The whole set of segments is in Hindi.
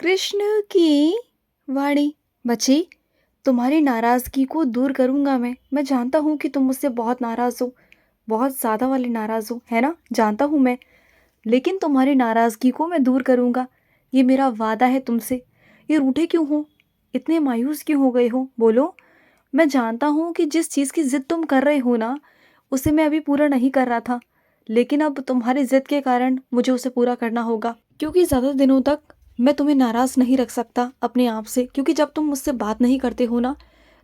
कृष्ण की वाणी। बच्ची, तुम्हारी नाराज़गी को दूर करूँगा मैं जानता हूँ कि तुम मुझसे बहुत नाराज़ हो, बहुत ज़्यादा वाली नाराज़ हो, है ना? जानता हूँ मैं, लेकिन तुम्हारी नाराज़गी को मैं दूर करूँगा। ये मेरा वादा है तुमसे। ये रूठे क्यों हो? इतने मायूस क्यों हो गए हो? बोलो। मैं जानता हूँ कि जिस चीज़ की ज़िद तुम कर रहे हो ना, उसे मैं अभी पूरा नहीं कर रहा था, लेकिन अब तुम्हारी ज़िद के कारण मुझे उसे पूरा करना होगा, क्योंकि ज़्यादा दिनों तक मैं तुम्हें नाराज़ नहीं रख सकता अपने आप से। क्योंकि जब तुम मुझसे बात नहीं करते हो ना,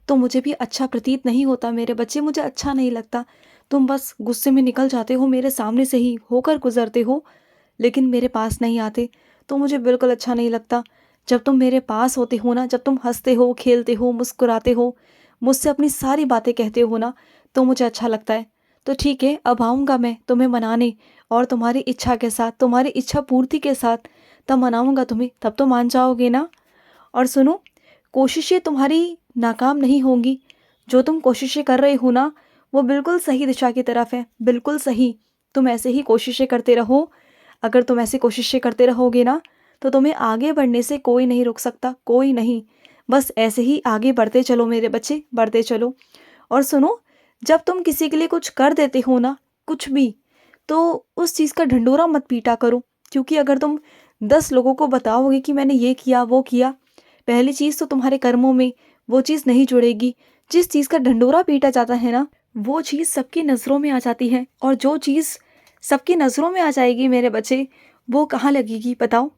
तो मुझे भी अच्छा प्रतीत नहीं होता मेरे बच्चे, मुझे अच्छा नहीं लगता। तुम बस गुस्से में निकल जाते हो, मेरे सामने से ही होकर गुजरते हो, लेकिन मेरे पास नहीं आते, तो मुझे बिल्कुल अच्छा नहीं लगता। जब तुम मेरे पास होते हो ना, जब तुम हंसते हो, खेलते हो, मुस्कुराते हो, मुझसे अपनी सारी बातें कहते हो ना, तो मुझे अच्छा लगता है। तो ठीक है, अब आऊँगा मैं तुम्हें मनाने, और तुम्हारी इच्छा के साथ, तुम्हारी इच्छा पूर्ति के साथ तब मनाऊँगा तुम्हें, तब तो मान जाओगे ना? और सुनो, कोशिशें तुम्हारी नाकाम नहीं होंगी। जो तुम कोशिशें कर रहे हो ना, वो बिल्कुल सही दिशा की तरफ है, बिल्कुल सही। तुम ऐसे ही कोशिशें करते रहो। अगर तुम ऐसी कोशिशें करते रहोगे ना, तो तुम्हें आगे बढ़ने से कोई नहीं रोक सकता, कोई नहीं। बस ऐसे ही आगे बढ़ते चलो मेरे बच्चे, बढ़ते चलो। और सुनो, जब तुम किसी के लिए कुछ कर देते हो ना, कुछ भी, तो उस चीज़ का ढंढोरा मत पीटा करो। क्योंकि अगर तुम 10 लोगों को बताओगे कि मैंने ये किया, वो किया, पहली चीज़ तो तुम्हारे कर्मों में वो चीज़ नहीं जुड़ेगी। जिस चीज़ का ढंढोरा पीटा जाता है ना, वो चीज़ सबकी नज़रों में आ जाती है, और जो चीज़ सबकी नज़रों में आ जाएगी मेरे बच्चे, वो कहाँ लगेगी बताओ?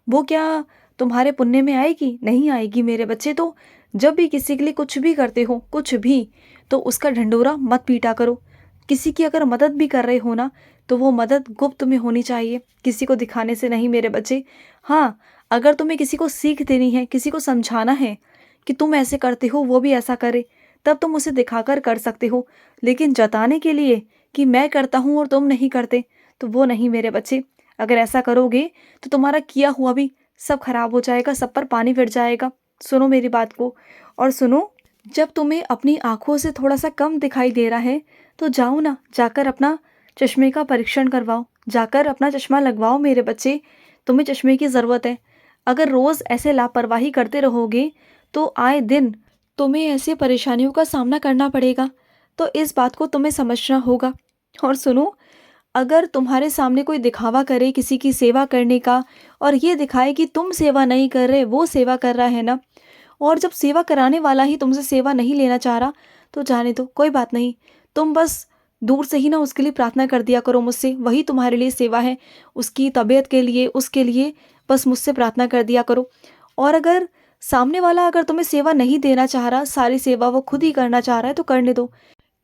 वो क्या तुम्हारे पुण्य में आएगी? नहीं आएगी मेरे बच्चे। तो जब भी किसी के लिए कुछ भी करते हो, कुछ भी, तो उसका ढंढोरा मत पीटा करो। किसी की अगर मदद भी कर रहे हो ना, तो वो मदद गुप्त में होनी चाहिए, किसी को दिखाने से नहीं मेरे बच्चे। हाँ, अगर तुम्हें किसी को सीख देनी है, किसी को समझाना है कि तुम ऐसे करते हो, वो भी ऐसा करे, तब तुम उसे दिखाकर कर सकते हो। लेकिन जताने के लिए कि मैं करता हूँ और तुम नहीं करते, तो वो नहीं मेरे बच्चे। अगर ऐसा करोगे तो तुम्हारा किया हुआ भी सब खराब हो जाएगा, सब पर पानी फिर जाएगा। सुनो मेरी बात को। और सुनो, जब तुम्हें अपनी आँखों से थोड़ा-सा कम दिखाई दे रहा है, तो जाओ ना, जाकर अपना चश्मे का परीक्षण करवाओ, जाकर अपना चश्मा लगवाओ मेरे बच्चे, तुम्हें चश्मे की ज़रूरत है। अगर रोज़ ऐसे लापरवाही करते रहोगे, तो आए दिन तुम्हें ऐसी परेशानियों का सामना करना पड़ेगा, तो इस बात को तुम्हें समझना होगा। और सुनो, अगर तुम्हारे सामने कोई दिखावा करे किसी की सेवा करने का, और ये दिखाए कि तुम सेवा नहीं कर रहे, वो सेवा कर रहा है ना, और जब सेवा कराने वाला ही तुमसे सेवा नहीं लेना चाह रहा, तो जाने दो, कोई बात नहीं। तुम बस दूर से ही ना उसके लिए प्रार्थना कर दिया करो मुझसे, वही तुम्हारे लिए सेवा है। उसकी तबीयत के लिए, उसके लिए बस मुझसे प्रार्थना कर दिया करो। और अगर सामने वाला अगर तुम्हें सेवा नहीं देना चाह रहा, सारी सेवा वो खुद ही करना चाह रहा है, तो करने दो।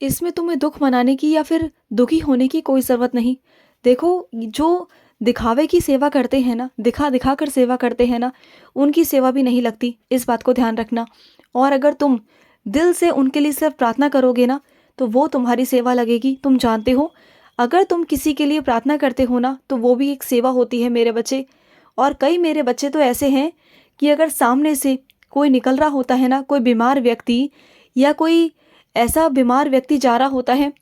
इसमें तुम्हें दुख मनाने की या फिर दुखी होने की कोई ज़रूरत नहीं। देखो, जो दिखावे की सेवा करते हैं ना, दिखा दिखा कर सेवा करते हैं ना, उनकी सेवा भी नहीं लगती, इस बात को ध्यान रखना। और अगर तुम दिल से उनके लिए सिर्फ प्रार्थना करोगे ना, तो वो तुम्हारी सेवा लगेगी। तुम जानते हो, अगर तुम किसी के लिए प्रार्थना करते हो ना, तो वो भी एक सेवा होती है मेरे बच्चे। और कई मेरे बच्चे तो ऐसे हैं कि अगर सामने से कोई निकल रहा होता है ना, कोई बीमार व्यक्ति, या कोई ऐसा बीमार व्यक्ति जा रहा होता है,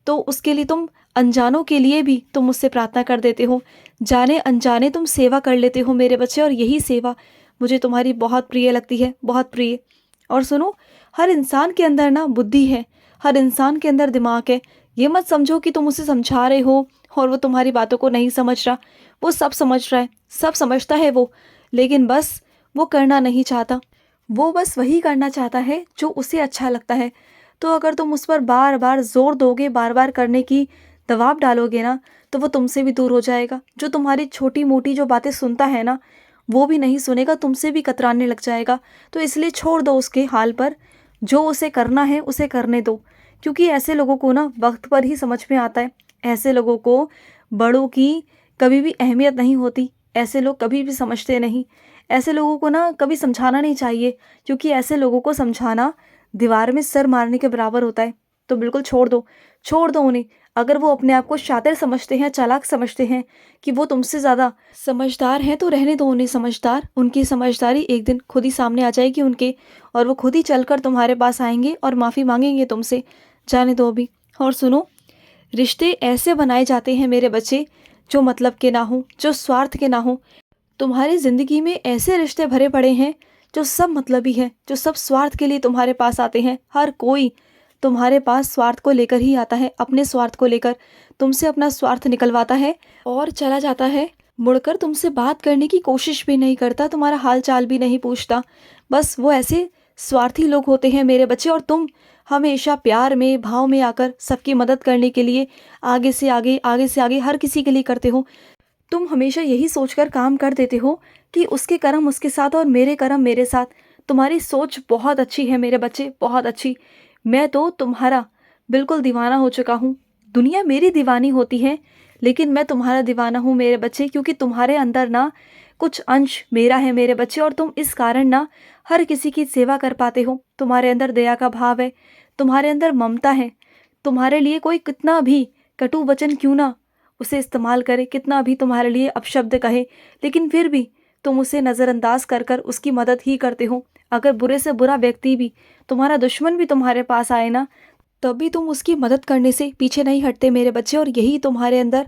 तो उसके लिए तुम अनजानों के लिए भी तुम मुझसे प्रार्थना कर देते हो। जाने अनजाने तुम सेवा कर लेते हो मेरे बच्चे, और यही सेवा मुझे तुम्हारी बहुत प्रिय लगती है, बहुत प्रिय। और सुनो, हर इंसान के अंदर ना बुद्धि है, हर इंसान के अंदर दिमाग है। ये मत समझो कि तुम उसे समझा रहे हो और वो तुम्हारी बातों को नहीं समझ रहा। वो सब समझ रहा है, सब समझता है वो, लेकिन बस वो करना नहीं चाहता। वो बस वही करना चाहता है जो उसे अच्छा लगता है। तो अगर तुम उस पर बार बार जोर दोगे, बार बार करने की दबाव डालोगे ना, तो वो तुमसे भी दूर हो जाएगा। जो तुम्हारी छोटी मोटी जो बातें सुनता है ना, वो भी नहीं सुनेगा, तुमसे भी कतराने लग जाएगा। तो इसलिए छोड़ दो उसके हाल पर, जो उसे करना है उसे करने दो। क्योंकि ऐसे लोगों को ना वक्त पर ही समझ में आता है। ऐसे लोगों को बड़ों की कभी भी अहमियत नहीं होती, ऐसे लोग कभी भी समझते नहीं। ऐसे लोगों को ना कभी समझाना नहीं चाहिए, क्योंकि ऐसे लोगों को समझाना दीवार में सर मारने के बराबर होता है। तो बिल्कुल छोड़ दो, छोड़ दो उन्हें। अगर वो अपने आप को शातिर समझते हैं, चालाक समझते हैं, कि वो तुमसे ज़्यादा समझदार हैं, तो रहने दो उन्हें समझदार। उनकी समझदारी एक दिन खुद ही सामने आ जाएगी उनके, और वो खुद ही चलकर तुम्हारे पास आएंगे और माफ़ी मांगेंगे तुमसे। जाने दो अभी। और सुनो, रिश्ते ऐसे बनाए जाते हैं मेरे बच्चे, जो मतलब के ना हो, जो स्वार्थ के ना हो। तुम्हारी ज़िंदगी में ऐसे रिश्ते भरे पड़े हैं जो सब मतलबी हैं, जो सब स्वार्थ के लिए तुम्हारे पास आते हैं। हर कोई तुम्हारे पास स्वार्थ को लेकर ही आता है, अपने स्वार्थ को लेकर तुमसे अपना स्वार्थ निकलवाता है और चला जाता है। मुड़कर तुमसे बात करने की कोशिश भी नहीं करता, तुम्हारा हाल चाल भी नहीं पूछता। बस वो ऐसे स्वार्थी लोग होते हैं मेरे बच्चे, और तुम हमेशा प्यार में, भाव में आकर सबकी मदद करने के लिए आगे से आगे, आगे से आगे हर किसी के लिए करते हो। तुम हमेशा यही सोचकर काम कर देते हो कि उसके कर्म उसके साथ और मेरे कर्म मेरे साथ। तुम्हारी सोच बहुत अच्छी है मेरे बच्चे, बहुत अच्छी। मैं तो तुम्हारा बिल्कुल दीवाना हो चुका हूँ। दुनिया मेरी दीवानी होती है, लेकिन मैं तुम्हारा दीवाना हूँ मेरे बच्चे, क्योंकि तुम्हारे अंदर ना कुछ अंश मेरा है मेरे बच्चे, और तुम इस कारण ना हर किसी की सेवा कर पाते हो। तुम्हारे अंदर दया का भाव है, तुम्हारे अंदर ममता है। तुम्हारे लिए कोई कितना भी कटु वचन क्यों ना उसे इस्तेमाल करे, कितना भी तुम्हारे लिए अपशब्द कहे, लेकिन फिर भी तुम उसे नज़रअंदाज कर कर उसकी मदद ही करते हो। अगर बुरे से बुरा व्यक्ति भी, तुम्हारा दुश्मन भी तुम्हारे पास आए ना, तब भी तुम उसकी मदद करने से पीछे नहीं हटते मेरे बच्चे। और यही तुम्हारे अंदर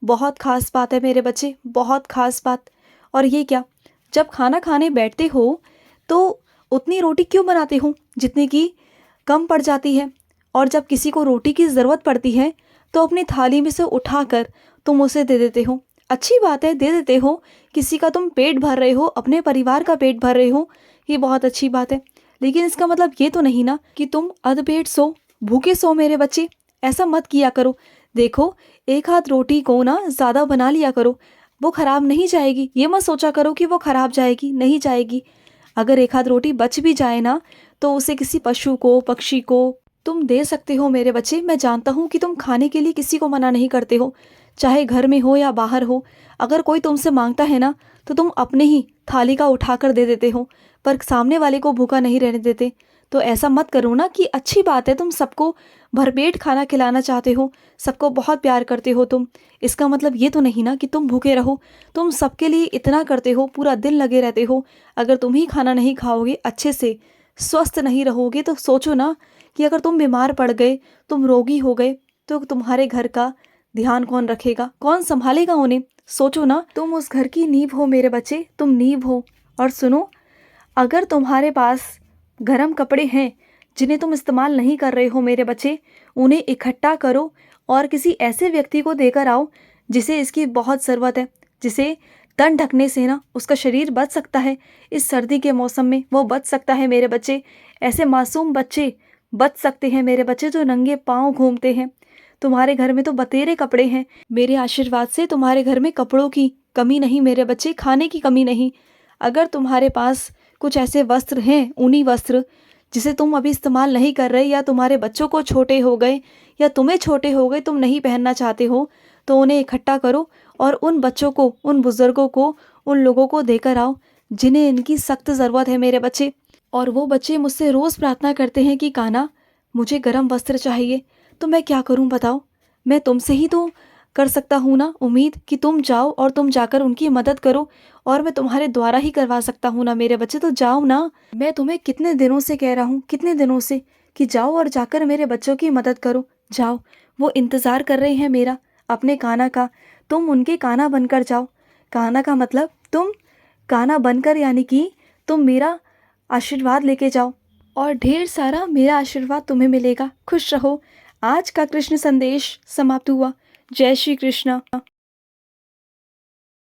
बहुत खास बात है मेरे बच्चे, बहुत खास बात। और ये क्या, जब खाना खाने बैठते हो तो उतनी रोटी क्यों बनाते हो जितनी की कम पड़ जाती है, और जब किसी को रोटी की ज़रूरत पड़ती है तो अपनी थाली में से उठाकर तुम उसे दे देते हो। अच्छी बात है, दे देते हो, किसी का तुम पेट भर रहे हो, अपने परिवार का पेट भर रहे हो, ये बहुत अच्छी बात है। लेकिन इसका मतलब ये तो नहीं ना कि तुम अधपेट सो, भूखे सो मेरे बच्चे। ऐसा मत किया करो। देखो, एक हाथ रोटी को ना ज़्यादा बना लिया करो, वो ख़राब नहीं जाएगी। ये मत सोचा करो कि वो ख़राब जाएगी, नहीं जाएगी। अगर एक हाथ रोटी बच भी जाए ना, तो उसे किसी पशु को, पक्षी को तुम दे सकते हो मेरे बच्चे। मैं जानता हूँ कि तुम खाने के लिए किसी को मना नहीं करते हो, चाहे घर में हो या बाहर हो। अगर कोई तुमसे मांगता है ना, तो तुम अपने ही थाली का उठाकर दे देते हो, पर सामने वाले को भूखा नहीं रहने देते। तो ऐसा मत करो ना। कि अच्छी बात है, तुम सबको भरपेट खाना खिलाना चाहते हो, सबको बहुत प्यार करते हो तुम। इसका मतलब ये तो नहीं ना कि तुम भूखे रहो। तुम सबके लिए इतना करते हो, पूरा दिन लगे रहते हो। अगर तुम ही खाना नहीं खाओगे, अच्छे से स्वस्थ नहीं रहोगे, तो सोचो ना कि अगर तुम बीमार पड़ गए, तुम रोगी हो गए, तो तुम्हारे घर का ध्यान कौन रखेगा, कौन संभालेगा उन्हें। सोचो ना, तुम उस घर की नींव हो मेरे बच्चे, तुम नींव हो। और सुनो, अगर तुम्हारे पास गर्म कपड़े हैं जिन्हें तुम इस्तेमाल नहीं कर रहे हो मेरे बच्चे, उन्हें इकट्ठा करो और किसी ऐसे व्यक्ति को देकर आओ जिसे इसकी बहुत ज़रूरत है, जिसे तन ढकने से ना उसका शरीर बच सकता है। इस सर्दी के मौसम में वो बच सकता है मेरे बच्चे। ऐसे मासूम बच्चे बच सकते हैं मेरे बच्चे जो नंगे पाँव घूमते हैं। तुम्हारे घर में तो बतेरे कपड़े हैं। मेरे आशीर्वाद से तुम्हारे घर में कपड़ों की कमी नहीं मेरे बच्चे, खाने की कमी नहीं। अगर तुम्हारे पास कुछ ऐसे वस्त्र हैं, ऊनी वस्त्र, जिसे तुम अभी इस्तेमाल नहीं कर रहे, या तुम्हारे बच्चों को छोटे हो गए, या तुम्हें छोटे हो गए, तुम नहीं पहनना चाहते हो, तो उन्हें इकट्ठा करो और उन बच्चों को, उन बुज़ुर्गों को, उन लोगों को देकर आओ जिन्हें इनकी सख्त ज़रूरत है मेरे बच्चे। और वो बच्चे मुझसे रोज़ प्रार्थना करते हैं कि कान्हा, मुझे गर्म वस्त्र चाहिए। तो मैं क्या करूं बताओ। मैं तुमसे ही तो कर सकता हूँ ना उम्मीद, कि तुम जाओ और तुम जाकर उनकी मदद करो, और मैं तुम्हारे द्वारा ही करवा सकता हूँ ना मेरे बच्चे। तो जाओ ना। मैं तुम्हें कितने दिनों से कह रहा हूँ, कितने दिनों से, कि जाओ और जाकर मेरे बच्चों की मदद करो। जाओ, वो इंतज़ार कर रहे हैं मेरा, अपने कान्हा का। तुम उनके कान्हा बनकर जाओ। कान्हा का मतलब तुम कान्हा बनकर, यानी कि तुम मेरा आशीर्वाद लेके जाओ, और ढेर सारा मेरा आशीर्वाद तुम्हें मिलेगा। खुश रहो। आज का कृष्ण संदेश समाप्त हुआ। जय श्री कृष्ण।